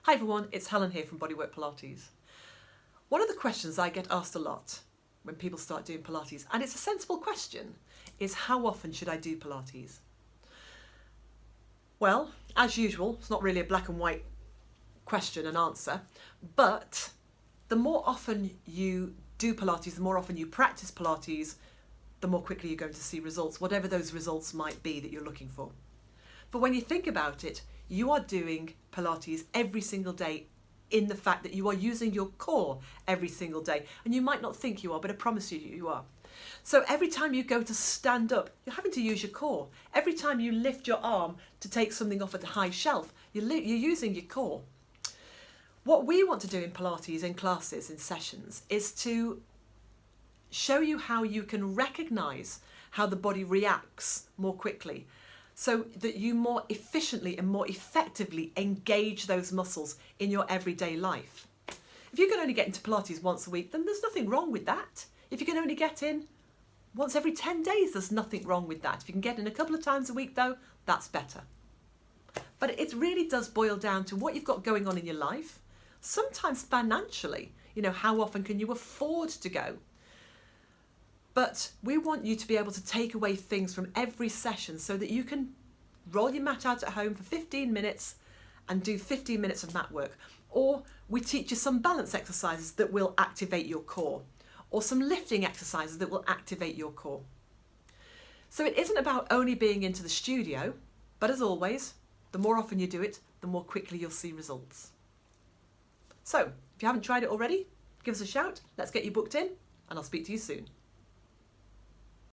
Hi everyone, it's Helen here from Bodywork-Pilates. One of the questions I get asked a lot when people start doing Pilates, and it's a sensible question, is how often should I do Pilates? Well, as usual, it's not really a black and white question and answer, but the more often you do Pilates, the more often you practice Pilates, the more quickly you're going to see results, whatever those results might be that you're looking for. But when you think about it, you are doing Pilates every single day in the fact that you are using your core every single day. And you might not think you are, but I promise you, you are. So every time you go to stand up, you're having to use your core. Every time you lift your arm to take something off a high shelf, you're using your core. What we want to do in Pilates, in classes, in sessions, is to show you how you can recognise how the body reacts more quickly, so that you more efficiently and more effectively engage those muscles in your everyday life. If you can only get into Pilates once a week, then there's nothing wrong with that. If you can only get in once every 10 days, there's nothing wrong with that. If you can get in a couple of times a week though, that's better. But it really does boil down to what you've got going on in your life, sometimes financially, how often can you afford to go? But we want you to be able to take away things from every session so that you can roll your mat out at home for 15 minutes and do 15 minutes of mat work. Or we teach you some balance exercises that will activate your core, or some lifting exercises that will activate your core. So it isn't about only being into the studio, but as always, the more often you do it, the more quickly you'll see results. So if you haven't tried it already, give us a shout, let's get you booked in, and I'll speak to you soon.